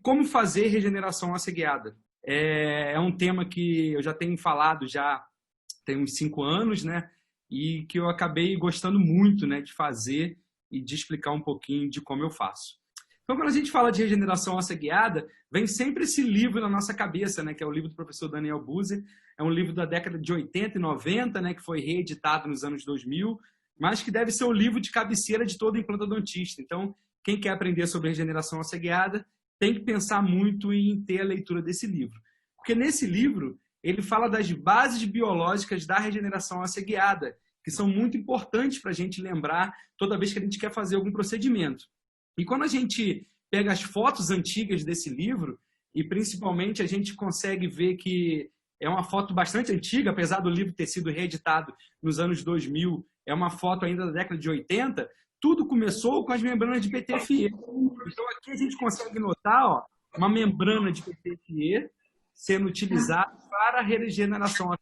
como fazer regeneração óssea guiada. É um tema que eu já tenho falado já tem uns 5 anos, né? E que eu acabei gostando muito, né, de fazer e de explicar um pouquinho de como eu faço. Então, quando a gente fala de regeneração óssea guiada, vem sempre esse livro na nossa cabeça, né, que é o livro do professor Daniel Buser. É um livro da década de 80 e 90, né, que foi reeditado nos anos 2000, mas que deve ser o livro de cabeceira de todo implantodontista. Então, quem quer aprender sobre regeneração óssea guiada tem que pensar muito em ter a leitura desse livro. Porque nesse livro, ele fala das bases biológicas da regeneração óssea guiada, que são muito importantes para a gente lembrar toda vez que a gente quer fazer algum procedimento. E quando a gente pega as fotos antigas desse livro, e principalmente a gente consegue ver que é uma foto bastante antiga, apesar do livro ter sido reeditado nos anos 2000, é uma foto ainda da década de 80, tudo começou com as membranas de PTFE. Então aqui a gente consegue notar, ó, uma membrana de PTFE sendo utilizada para a regeneração.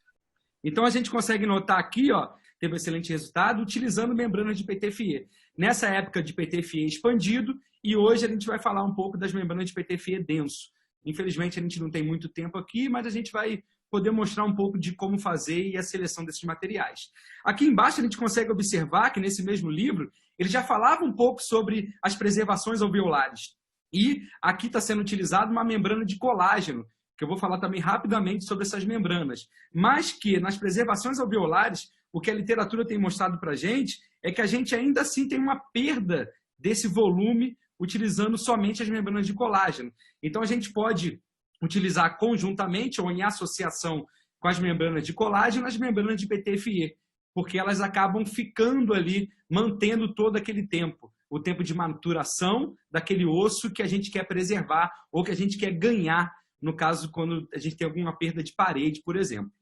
Então a gente consegue notar aqui, ó, teve um excelente resultado utilizando membranas de PTFE. Nessa época de PTFE expandido, e hoje a gente vai falar um pouco das membranas de PTFE denso. Infelizmente a gente não tem muito tempo aqui, mas a gente vai poder mostrar um pouco de como fazer e a seleção desses materiais. Aqui embaixo a gente consegue observar que nesse mesmo livro, ele já falava um pouco sobre as preservações alveolares. E aqui está sendo utilizada uma membrana de colágeno, que eu vou falar também rapidamente sobre essas membranas. Mas que nas preservações alveolares, o que a literatura tem mostrado para a gente é que a gente ainda assim tem uma perda desse volume utilizando somente as membranas de colágeno. Então a gente pode utilizar conjuntamente ou em associação com as membranas de colágeno as membranas de PTFE, porque elas acabam ficando ali, mantendo todo aquele tempo, o tempo de maturação daquele osso que a gente quer preservar ou que a gente quer ganhar, no caso quando a gente tem alguma perda de parede, por exemplo.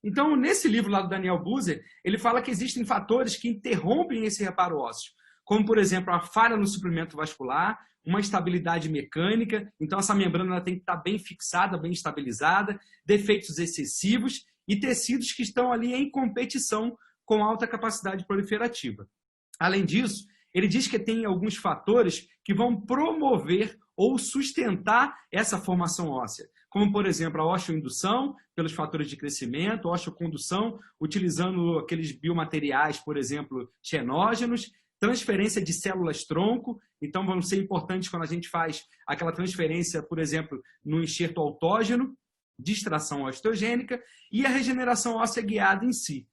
Então, nesse livro lá do Daniel Buser, ele fala que existem fatores que interrompem esse reparo ósseo, como, por exemplo, a falha no suprimento vascular, uma instabilidade mecânica, então essa membrana ela tem que estar bem fixada, bem estabilizada, defeitos excessivos e tecidos que estão ali em competição com alta capacidade proliferativa. Além disso, ele diz que tem alguns fatores que vão promover ou sustentar essa formação óssea, como, por exemplo, a osteoindução, pelos fatores de crescimento, osteocondução, utilizando aqueles biomateriais, por exemplo, xenógenos, transferência de células-tronco, então vão ser importantes quando a gente faz aquela transferência, por exemplo, no enxerto autógeno, distração osteogênica e a regeneração óssea guiada em si.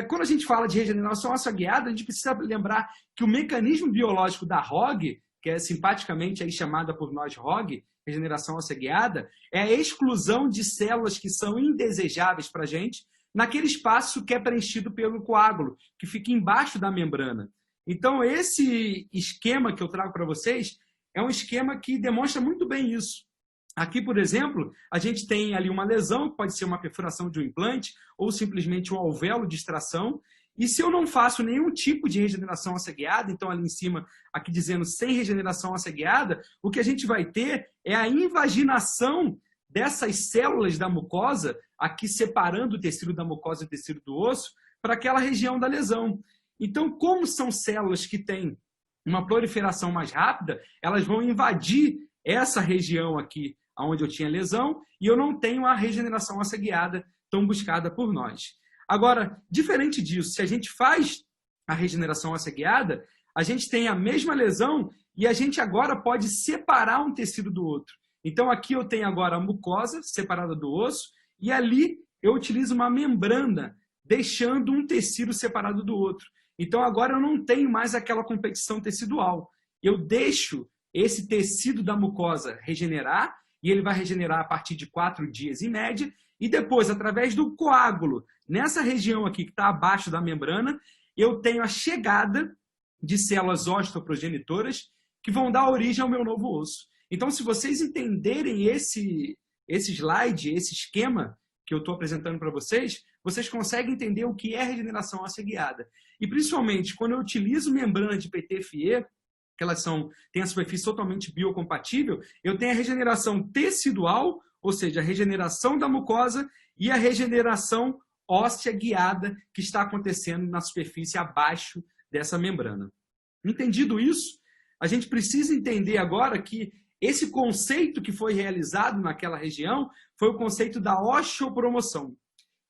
Quando a gente fala de regeneração óssea guiada, a gente precisa lembrar que o mecanismo biológico da ROG, que é simpaticamente aí chamada por nós ROG, regeneração óssea guiada, é a exclusão de células que são indesejáveis para a gente naquele espaço que é preenchido pelo coágulo, que fica embaixo da membrana. Então, esse esquema que eu trago para vocês é um esquema que demonstra muito bem isso. Aqui, por exemplo, a gente tem ali uma lesão, que pode ser uma perfuração de um implante ou simplesmente um alvéolo de extração. E se eu não faço nenhum tipo de regeneração óssea guiada, então ali em cima, aqui dizendo sem regeneração óssea guiada, o que a gente vai ter é a invaginação dessas células da mucosa, aqui separando o tecido da mucosa e o tecido do osso, para aquela região da lesão. Então, como são células que têm uma proliferação mais rápida, elas vão invadir essa região aqui, onde eu tinha lesão, e eu não tenho a regeneração óssea guiada tão buscada por nós. Agora, diferente disso, se a gente faz a regeneração óssea guiada, a gente tem a mesma lesão e a gente agora pode separar um tecido do outro. Então, aqui eu tenho agora a mucosa separada do osso e ali eu utilizo uma membrana, deixando um tecido separado do outro. Então, agora eu não tenho mais aquela competição tecidual. Eu deixo esse tecido da mucosa regenerar, e ele vai regenerar a partir de 4 dias em média, e depois, através do coágulo, nessa região aqui que está abaixo da membrana, eu tenho a chegada de células osteoprogenitoras que vão dar origem ao meu novo osso. Então, se vocês entenderem esse slide, esse esquema que eu estou apresentando para vocês, vocês conseguem entender o que é regeneração óssea guiada. E principalmente, quando eu utilizo membrana de PTFE, que elas têm a superfície totalmente biocompatível, eu tenho a regeneração tecidual, ou seja, a regeneração da mucosa e a regeneração óssea guiada que está acontecendo na superfície abaixo dessa membrana. Entendido isso, a gente precisa entender agora que Esse conceito que foi realizado naquela região foi o conceito da osteopromoção,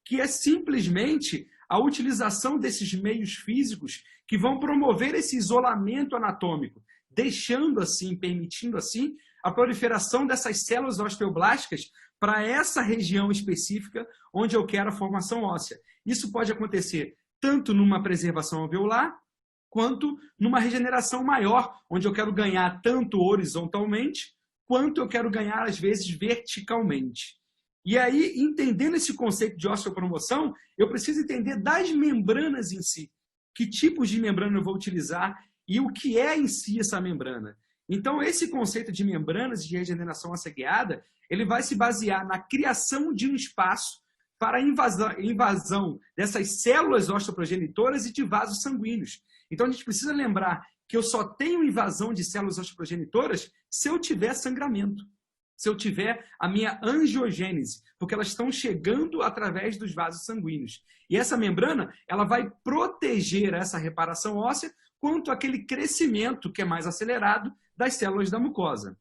que é simplesmente a utilização desses meios físicos que vão promover esse isolamento anatômico, deixando assim, permitindo assim, a proliferação dessas células osteoblásticas para essa região específica onde eu quero a formação óssea. Isso pode acontecer tanto numa preservação alveolar, quanto numa regeneração maior, onde eu quero ganhar tanto horizontalmente, quanto eu quero ganhar, às vezes, verticalmente. E aí, entendendo esse conceito de osteopromoção, eu preciso entender das membranas em si. Que tipos de membrana eu vou utilizar e o que é em si essa membrana. Então, esse conceito de membranas de regeneração óssea guiada, ele vai se basear na criação de um espaço para a invasão dessas células osteoprogenitoras e de vasos sanguíneos. Então, a gente precisa lembrar que eu só tenho invasão de células osteoprogenitoras se eu tiver sangramento, se eu tiver a minha angiogênese, porque elas estão chegando através dos vasos sanguíneos. E essa membrana, ela vai proteger essa reparação óssea quanto àquele crescimento que é mais acelerado das células da mucosa.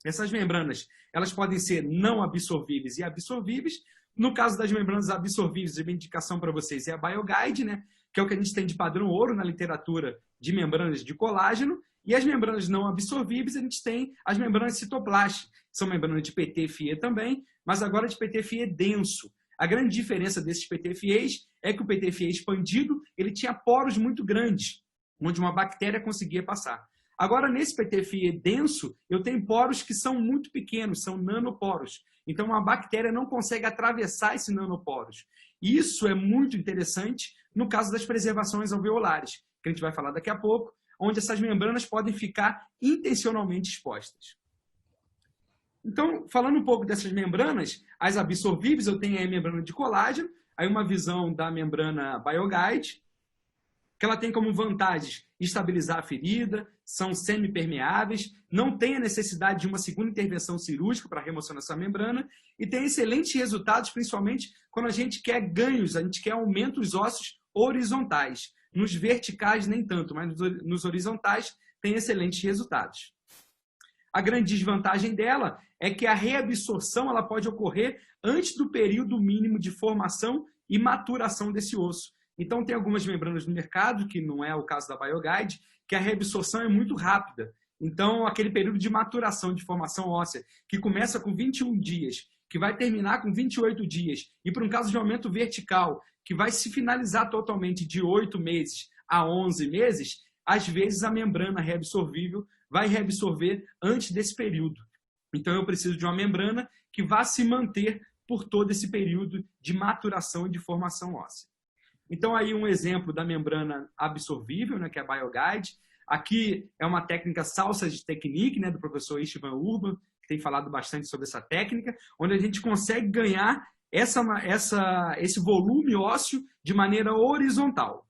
Essas membranas, elas podem ser não absorvíveis e absorvíveis. No caso das membranas absorvíveis, a minha indicação para vocês é a BioGuide, né? Que é o que a gente tem de padrão ouro na literatura de membranas de colágeno. E as membranas não absorvíveis, a gente tem as membranas citoplásticas, são membranas de PT-FE também, mas agora de PT-FE denso. A grande diferença desses PT-FEs é que o PT-FE expandido, ele tinha poros muito grandes, onde uma bactéria conseguia passar. Agora, nesse PT-FE denso, eu tenho poros que são muito pequenos, são nanoporos. Então, uma bactéria não consegue atravessar esses nanoporos. Isso é muito interessante no caso das preservações alveolares, que a gente vai falar daqui a pouco, onde essas membranas podem ficar intencionalmente expostas. Então, falando um pouco dessas membranas, as absorvíveis, eu tenho aí a membrana de colágeno, aí uma visão da membrana BioGuide, que ela tem como vantagens estabilizar a ferida, são semipermeáveis, não tem a necessidade de uma segunda intervenção cirúrgica para a remoção dessa membrana e tem excelentes resultados, principalmente quando a gente quer ganhos, a gente quer aumentos ósseos horizontais. Nos verticais nem tanto, mas nos horizontais tem excelentes resultados. A grande desvantagem dela é que a reabsorção ela pode ocorrer antes do período mínimo de formação e maturação desse osso. Então, tem algumas membranas no mercado, que não é o caso da BioGuide, que a reabsorção é muito rápida. Então, aquele período de maturação, de formação óssea, que começa com 21 dias, que vai terminar com 28 dias, e para um caso de aumento vertical, que vai se finalizar totalmente de 8 meses a 11 meses, às vezes a membrana reabsorvível vai reabsorver antes desse período. Então, eu preciso de uma membrana que vá se manter por todo esse período de maturação e de formação óssea. Então, aí um exemplo da membrana absorvível, né, que é a BioGuide. Aqui é uma técnica Sausage Technique, né, do professor Istvan Urban, que tem falado bastante sobre essa técnica, onde a gente consegue ganhar esse volume ósseo de maneira horizontal.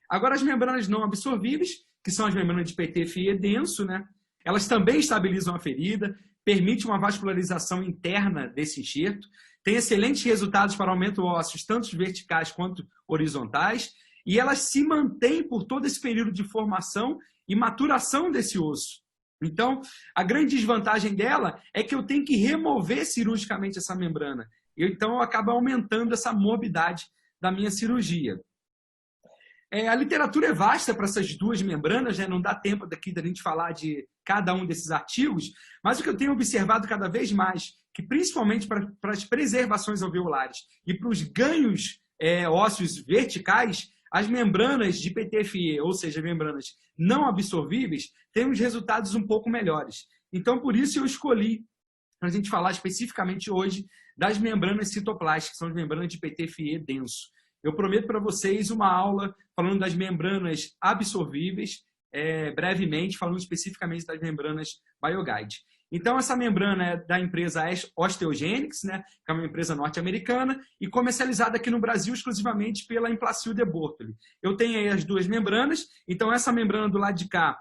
Agora, as membranas não absorvíveis, que são as membranas de PT-FE denso, né, elas também estabilizam a ferida, permitem uma vascularização interna desse enxerto, tem excelentes resultados para aumento ósseo, tanto verticais quanto horizontais, e elas se mantêm por todo esse período de formação e maturação desse osso. Então, a grande desvantagem dela é que eu tenho que remover cirurgicamente essa membrana. Então, eu acabo aumentando essa morbidade da minha cirurgia. A literatura é vasta para essas duas membranas, né? Não dá tempo daqui da gente falar de cada um desses artigos, mas o que eu tenho observado cada vez mais, que principalmente para as preservações alveolares e para os ganhos ósseos verticais, as membranas de PT-FE, ou seja, membranas não absorvíveis, têm uns resultados um pouco melhores. Então, por isso eu escolhi para a gente falar especificamente hoje das membranas citoplásticas, que são as membranas de PT-FE denso. Eu prometo para vocês uma aula falando das membranas absorvíveis, brevemente, falando especificamente das membranas BioGuide. Então, essa membrana é da empresa Osteogenics, né, que é uma empresa norte-americana, e comercializada aqui no Brasil exclusivamente pela Implacil de Bortoli. Eu tenho aí as duas membranas, então essa membrana do lado de cá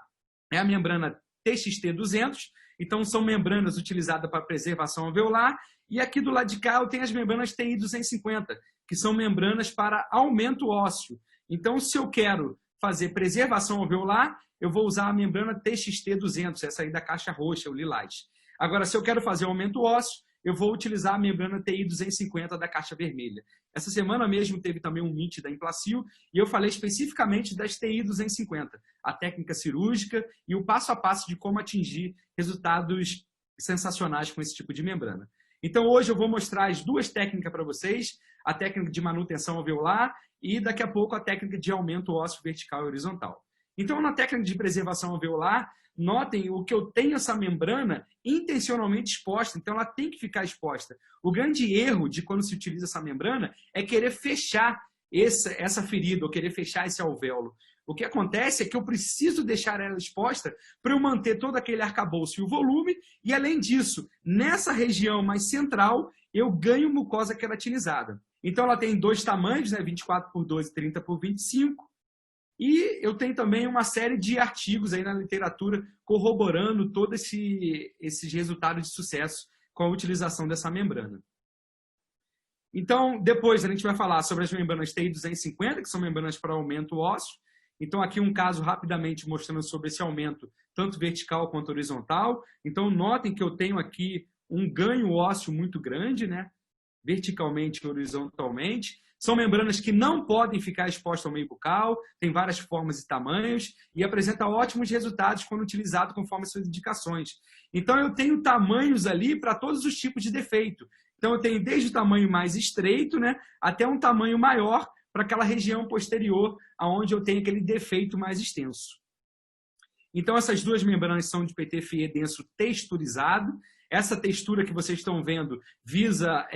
é a membrana TXT200, então são membranas utilizadas para preservação alveolar, e aqui do lado de cá eu tenho as membranas TI250, que são membranas para aumento ósseo. Então, se eu quero fazer preservação alveolar, eu vou usar a membrana TXT200, essa aí da caixa roxa, o lilás. Agora, se eu quero fazer aumento ósseo, eu vou utilizar a membrana TI250 da caixa vermelha. Essa semana mesmo teve também um Meet da Implacil e eu falei especificamente das TI250, a técnica cirúrgica e o passo a passo de como atingir resultados sensacionais com esse tipo de membrana. Então hoje eu vou mostrar as duas técnicas para vocês, a técnica de manutenção alveolar e daqui a pouco a técnica de aumento ósseo vertical e horizontal. Então na técnica de preservação alveolar, notem o que eu tenho essa membrana intencionalmente exposta, então ela tem que ficar exposta. O grande erro de quando se utiliza essa membrana é querer fechar essa ferida, ou querer fechar esse alvéolo. O que acontece é que eu preciso deixar ela exposta para eu manter todo aquele arcabouço e o volume, e além disso, nessa região mais central, eu ganho mucosa queratinizada. Então ela tem dois tamanhos, né, 24 por 12 e 30 por 25, e eu tenho também uma série de artigos aí na literatura corroborando todos esses resultados de sucesso com a utilização dessa membrana. Então, depois a gente vai falar sobre as membranas TI250, que são membranas para aumento ósseo. Então, aqui um caso rapidamente mostrando sobre esse aumento, tanto vertical quanto horizontal. Então, notem que eu tenho aqui um ganho ósseo muito grande, né? Verticalmente e horizontalmente. São membranas que não podem ficar expostas ao meio bucal, tem várias formas e tamanhos e apresenta ótimos resultados quando utilizado conforme as suas indicações. Então, eu tenho tamanhos ali para todos os tipos de defeito. Então, eu tenho desde o tamanho mais estreito, né, até um tamanho maior para aquela região posterior, onde eu tenho aquele defeito mais extenso. Então, essas duas membranas são de PTFE denso texturizado. Essa textura que vocês estão vendo visa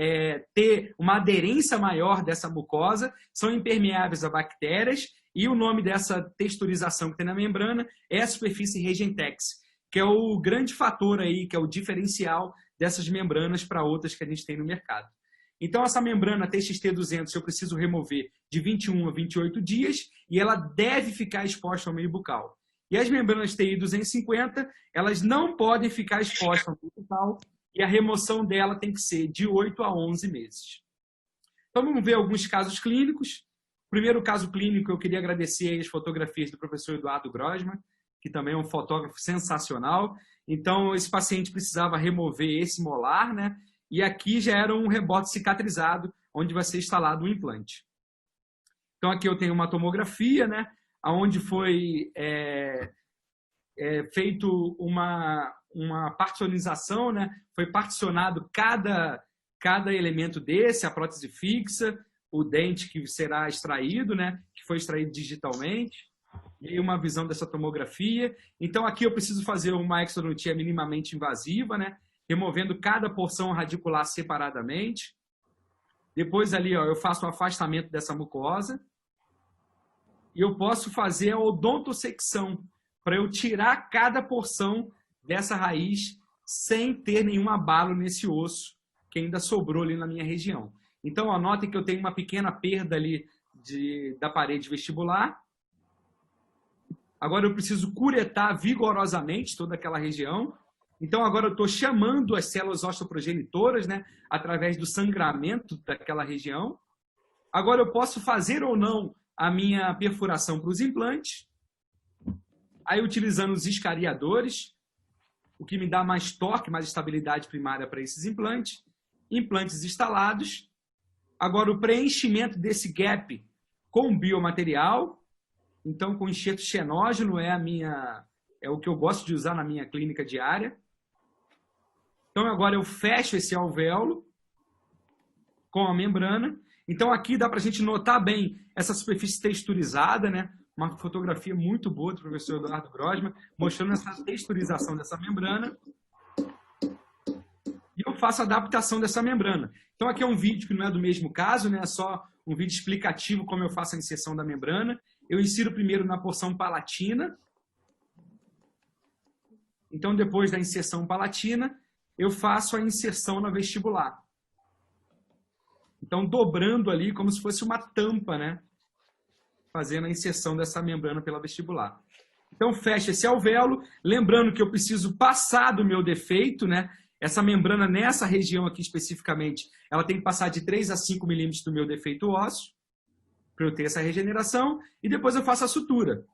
ter uma aderência maior dessa mucosa, são impermeáveis a bactérias, e o nome dessa texturização que tem na membrana é a superfície Regentex, que é o grande fator aí, que é o diferencial dessas membranas para outras que a gente tem no mercado. Então, essa membrana TXT200 eu preciso remover de 21 a 28 dias e ela deve ficar exposta ao meio bucal. E as membranas TI250, elas não podem ficar expostas ao meio bucal e a remoção dela tem que ser de 8 a 11 meses. Então, vamos ver alguns casos clínicos. O primeiro caso clínico, eu queria agradecer as fotografias do professor Eduardo Grossman, que também é um fotógrafo sensacional. Então, esse paciente precisava remover esse molar, né? E aqui já era um rebote cicatrizado, onde vai ser instalado um implante. Então, aqui eu tenho uma tomografia, né? Onde foi feito uma particionização, né? Foi particionado cada elemento desse, a prótese fixa, o dente que será extraído, né? Que foi extraído digitalmente, e uma visão dessa tomografia. Então, aqui eu preciso fazer uma exodontia minimamente invasiva, né? Removendo cada porção radicular separadamente. Depois ali, ó, eu faço o afastamento dessa mucosa. E eu posso fazer a odontosecção para eu tirar cada porção dessa raiz sem ter nenhum abalo nesse osso que ainda sobrou ali na minha região. Então, anotem que eu tenho uma pequena perda ali da parede vestibular. Agora eu preciso curetar vigorosamente toda aquela região. Então, agora eu estou chamando as células osteoprogenitoras, né, através do sangramento daquela região. Agora eu posso fazer ou não a minha perfuração para os implantes, aí utilizando os escariadores, o que me dá mais torque, mais estabilidade primária para esses implantes, implantes instalados. Agora o preenchimento desse gap com biomaterial, então com enxerto xenógeno é o que eu gosto de usar na minha clínica diária. Então agora eu fecho esse alvéolo com a membrana. Então aqui dá para a gente notar bem essa superfície texturizada, né? Uma fotografia muito boa do professor Eduardo Grossman, mostrando essa texturização dessa membrana. E eu faço a adaptação dessa membrana. Então aqui é um vídeo que não é do mesmo caso, né? É só um vídeo explicativo como eu faço a inserção da membrana. Eu insiro primeiro na porção palatina. Então depois da inserção palatina, eu faço a inserção na vestibular. Então, dobrando ali como se fosse uma tampa, né? Fazendo a inserção dessa membrana pela vestibular. Então, fecha esse alvéolo. Lembrando que eu preciso passar do meu defeito, né? Essa membrana, nessa região aqui especificamente, ela tem que passar de 3 a 5 milímetros do meu defeito ósseo. para eu ter essa regeneração, e depois eu faço a sutura.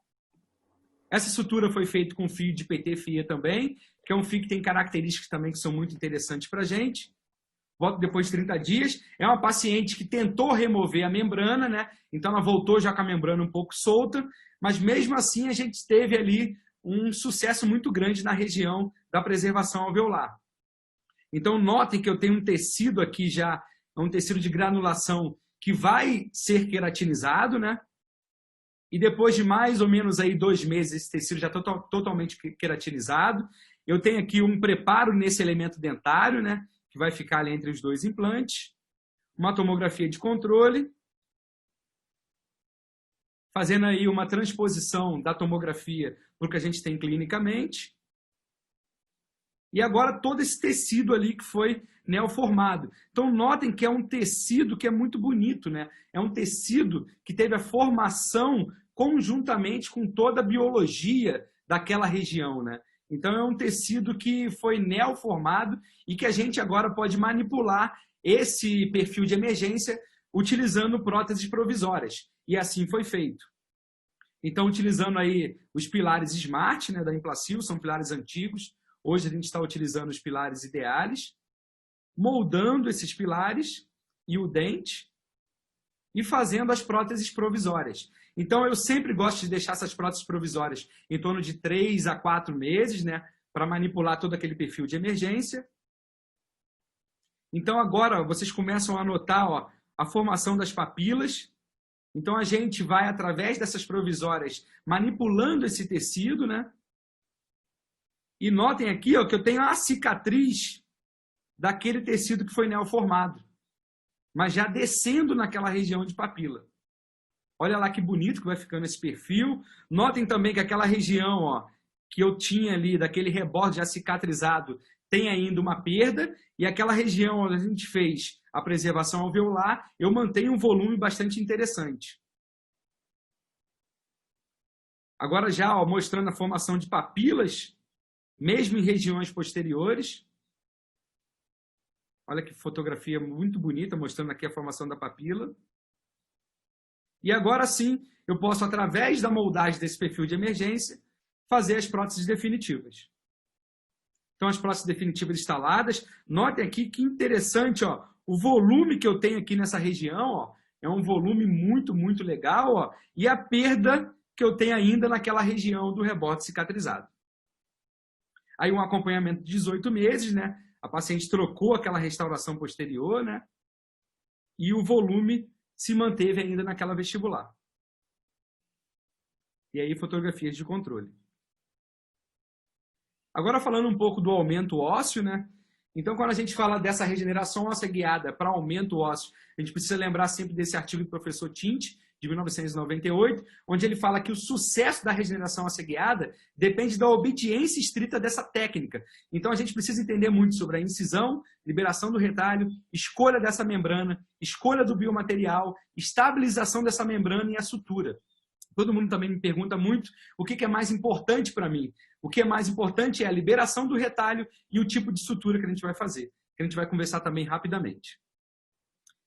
Essa sutura foi feita com fio de PT-FIA também, que é um fio que tem características também que são muito interessantes para a gente. Volto depois de 30 dias. É uma paciente que tentou remover a membrana, né? Então ela voltou já com a membrana um pouco solta, mas mesmo assim a gente teve ali um sucesso muito grande na região da preservação alveolar. Então notem que eu tenho um tecido aqui já, um tecido de granulação que vai ser queratinizado, né? E depois de mais ou menos aí 2 meses, esse tecido já está totalmente queratinizado. Eu tenho aqui um preparo nesse elemento dentário, né? Que vai ficar ali entre os 2 implantes. Uma tomografia de controle. Fazendo aí uma transposição da tomografia para o que a gente tem clinicamente. E agora todo esse tecido ali que foi neoformado. Então notem que é um tecido que é muito bonito, né? É um tecido que teve a formação conjuntamente com toda a biologia daquela região, né? Então é um tecido que foi neoformado e que a gente agora pode manipular esse perfil de emergência utilizando próteses provisórias. E assim foi feito. Então utilizando aí os pilares Smart, né, da Implacil, são pilares antigos. Hoje a gente está utilizando os pilares ideais, moldando esses pilares e o dente e fazendo as próteses provisórias. Então eu sempre gosto de deixar essas próteses provisórias em torno de 3 a 4 meses, né, para manipular todo aquele perfil de emergência. Então agora vocês começam a notar, ó, a formação das papilas. Então a gente vai, através dessas provisórias, manipulando esse tecido, né? E notem aqui, ó, que eu tenho a cicatriz daquele tecido que foi neoformado, mas já descendo naquela região de papila. Olha lá que bonito que vai ficando esse perfil. Notem também que aquela região, ó, que eu tinha ali, daquele reborde já cicatrizado, tem ainda uma perda, e aquela região onde a gente fez a preservação alveolar, eu mantenho um volume bastante interessante. Agora já, ó, mostrando a formação de papilas, mesmo em regiões posteriores. Olha que fotografia muito bonita, mostrando aqui a formação da papila. E agora sim, eu posso, através da moldagem desse perfil de emergência, fazer as próteses definitivas. Então, as próteses definitivas instaladas. Notem aqui que interessante, ó, o volume que eu tenho aqui nessa região, ó, é um volume muito, muito legal, ó, e a perda que eu tenho ainda naquela região do reborde cicatrizado. Aí um acompanhamento de 18 meses, né? A paciente trocou aquela restauração posterior, né? E o volume se manteve ainda naquela vestibular. E aí fotografias de controle. Agora falando um pouco do aumento ósseo, né? Então quando a gente fala dessa regeneração óssea guiada para aumento ósseo, a gente precisa lembrar sempre desse artigo do professor Tint, de 1998, onde ele fala que o sucesso da regeneração óssea guiada depende da obediência estrita dessa técnica. Então a gente precisa entender muito sobre a incisão, liberação do retalho, escolha dessa membrana, escolha do biomaterial, estabilização dessa membrana e a sutura. Todo mundo também me pergunta muito o que é mais importante para mim. O que é mais importante é a liberação do retalho e o tipo de sutura que a gente vai fazer, que a gente vai conversar também rapidamente.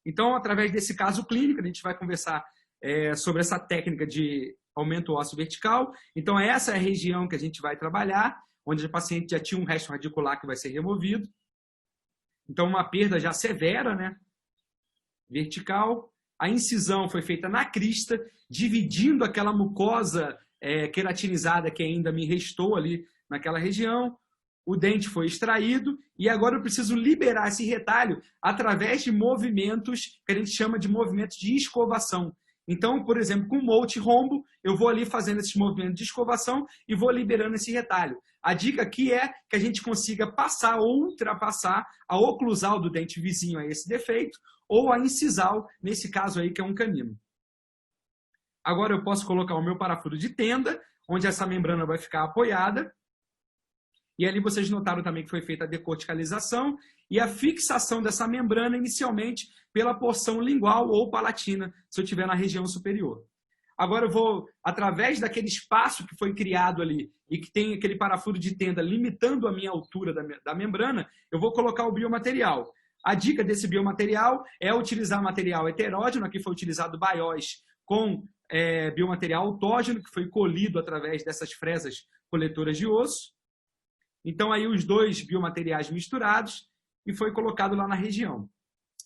Então, através desse caso clínico, a gente vai conversar sobre essa técnica de aumento ósseo vertical. Então, essa é a região que a gente vai trabalhar, onde o paciente já tinha um resto radicular que vai ser removido. Então, uma perda já severa, né? Vertical. A incisão foi feita na crista, dividindo aquela mucosa queratinizada que ainda me restou ali naquela região. O dente foi extraído e agora eu preciso liberar esse retalho através de movimentos que a gente chama de movimentos de escovação. Então, por exemplo, com o multi-rombo, eu vou ali fazendo esses movimentos de escovação e vou liberando esse retalho. A dica aqui é que a gente consiga passar ou ultrapassar a oclusal do dente vizinho a esse defeito ou a incisal, nesse caso aí, que é um canino. Agora eu posso colocar o meu parafuso de tenda, onde essa membrana vai ficar apoiada. E ali vocês notaram também que foi feita a decorticalização e a fixação dessa membrana inicialmente pela porção lingual ou palatina, se eu estiver na região superior. Agora eu vou, através daquele espaço que foi criado ali e que tem aquele parafuso de tenda limitando a minha altura da membrana, eu vou colocar o biomaterial. A dica desse biomaterial é utilizar material heterógeno, aqui foi utilizado BIOS com biomaterial autógeno, que foi colhido através dessas fresas coletoras de osso. Então, aí os dois biomateriais misturados e foi colocado lá na região.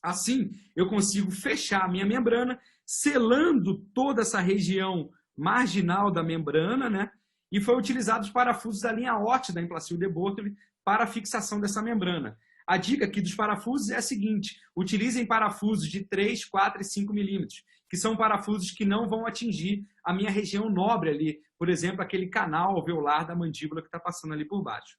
Assim, eu consigo fechar a minha membrana, selando toda essa região marginal da membrana, né? E foi utilizado os parafusos da linha Ott da Emplacil de Bortoli para a fixação dessa membrana. A dica aqui dos parafusos é a seguinte: utilizem parafusos de 3, 4 e 5 milímetros, que são parafusos que não vão atingir a minha região nobre ali, por exemplo, aquele canal alveolar da mandíbula que está passando ali por baixo.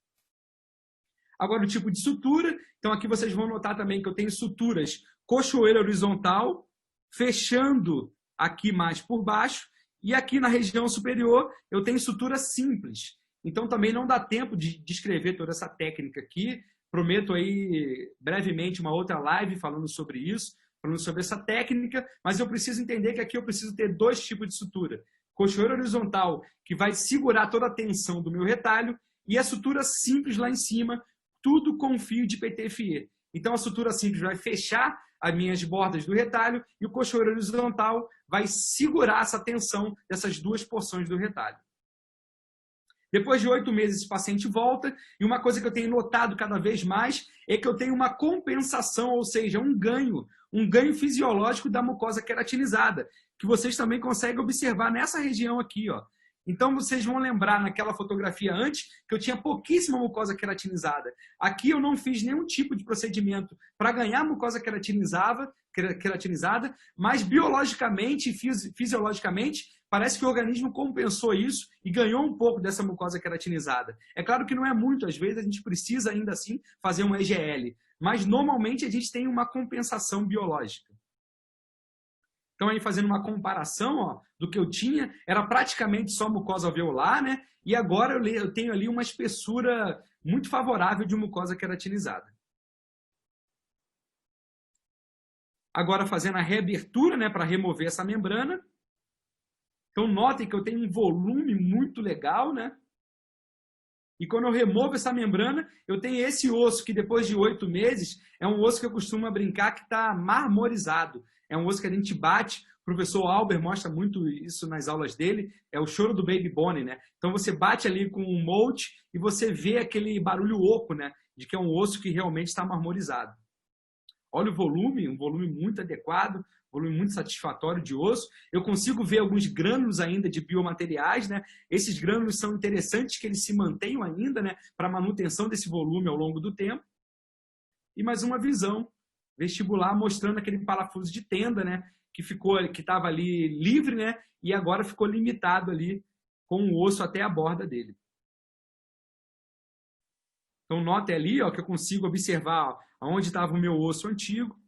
Agora, o tipo de sutura. Então, aqui vocês vão notar também que eu tenho suturas cochoeira horizontal, fechando aqui mais por baixo, e aqui na região superior eu tenho sutura simples. Então, também não dá tempo de descrever toda essa técnica aqui. Prometo aí brevemente uma outra live falando sobre isso, falando sobre essa técnica, mas eu preciso entender que aqui eu preciso ter dois tipos de sutura. Cochoeira horizontal, que vai segurar toda a tensão do meu retalho, e a sutura simples lá em cima, tudo com fio de PTFE. Então, a sutura simples vai fechar as minhas bordas do retalho e o cochoeiro horizontal vai segurar essa tensão dessas duas porções do retalho. Depois de 8 meses, esse paciente volta e uma coisa que eu tenho notado cada vez mais é que eu tenho uma compensação, ou seja, um ganho fisiológico da mucosa queratinizada, que vocês também conseguem observar nessa região aqui, ó. Então, vocês vão lembrar naquela fotografia antes que eu tinha pouquíssima mucosa queratinizada. Aqui eu não fiz nenhum tipo de procedimento para ganhar mucosa queratinizada, mas biologicamente e fisiologicamente parece que o organismo compensou isso e ganhou um pouco dessa mucosa queratinizada. É claro que não é muito, às vezes a gente precisa ainda assim fazer um EGL, mas normalmente a gente tem uma compensação biológica. Então, aí fazendo uma comparação, ó, do que eu tinha, era praticamente só mucosa alveolar, né? E agora eu tenho ali uma espessura muito favorável de mucosa queratinizada. Agora, fazendo a reabertura, né, para remover essa membrana. Então, notem que eu tenho um volume muito legal, né? E quando eu removo essa membrana, eu tenho esse osso que depois de 8 meses, é um osso que eu costumo brincar que está marmorizado. É um osso que a gente bate, o professor Albert mostra muito isso nas aulas dele, é o choro do baby bone, né? Então você bate ali com um molde e você vê aquele barulho oco, né? De que é um osso que realmente está marmorizado. Olha o volume, um volume muito adequado, volume muito satisfatório de osso. Eu consigo ver alguns grânulos ainda de biomateriais, né? Esses grânulos são interessantes que eles se mantenham ainda, né? Para a manutenção desse volume ao longo do tempo. E mais uma visão vestibular mostrando aquele parafuso de tenda, né? Que estava ali livre, né? E agora ficou limitado ali com o osso até a borda dele. Então, note ali, ó, que eu consigo observar onde estava o meu osso antigo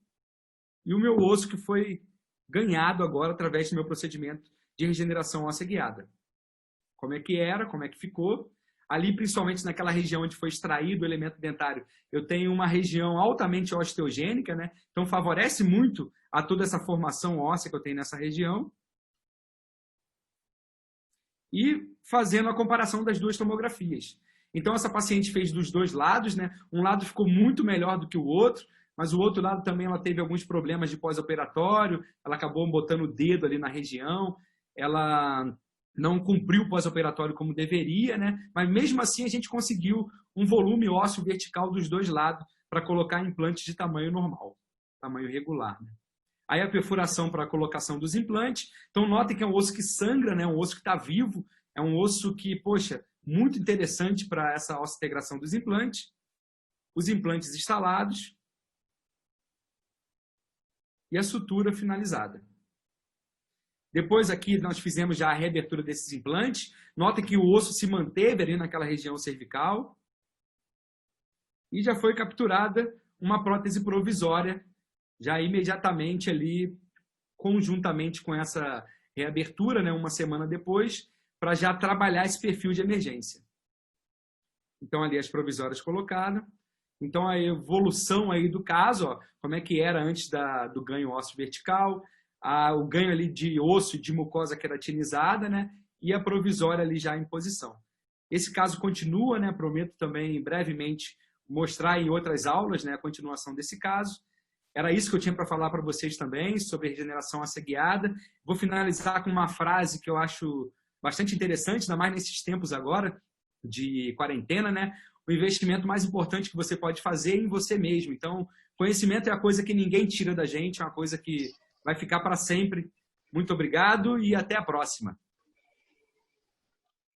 e o meu osso que foi ganhado agora através do meu procedimento de regeneração óssea guiada. Como é que era, como é que ficou. Ali, principalmente naquela região onde foi extraído o elemento dentário, eu tenho uma região altamente osteogênica, né? Então favorece muito a toda essa formação óssea que eu tenho nessa região. E fazendo a comparação das duas tomografias. Então essa paciente fez dos dois lados, né? Um lado ficou muito melhor do que o outro, mas o outro lado também ela teve alguns problemas de pós-operatório, ela acabou botando o dedo ali na região, ela não cumpriu o pós-operatório como deveria, né? Mas mesmo assim a gente conseguiu um volume ósseo vertical dos dois lados para colocar implantes de tamanho normal, tamanho regular, né? Aí a perfuração para a colocação dos implantes. Então notem que é um osso que sangra, né? Um osso que está vivo, é um osso que, poxa, muito interessante para essa osseointegração dos implantes. Os implantes instalados e a sutura finalizada. Depois aqui nós fizemos já a reabertura desses implantes. Notem que o osso se manteve ali naquela região cervical. E já foi capturada uma prótese provisória, já imediatamente ali, conjuntamente com essa reabertura, né, uma semana depois, para já trabalhar esse perfil de emergência. Então ali as provisórias colocadas. Então a evolução aí do caso, ó, como é que era antes do ganho ósseo vertical, o ganho ali de osso de mucosa queratinizada, né? E a provisória ali já em posição. Esse caso continua, né? Prometo também brevemente mostrar em outras aulas, né, a continuação desse caso. Era isso que eu tinha para falar para vocês também, sobre regeneração assediada. Vou finalizar com uma frase que eu acho bastante interessante, ainda mais nesses tempos agora de quarentena, né? O investimento mais importante que você pode fazer é em você mesmo. Então, conhecimento é a coisa que ninguém tira da gente, é uma coisa que vai ficar para sempre. Muito obrigado e até a próxima.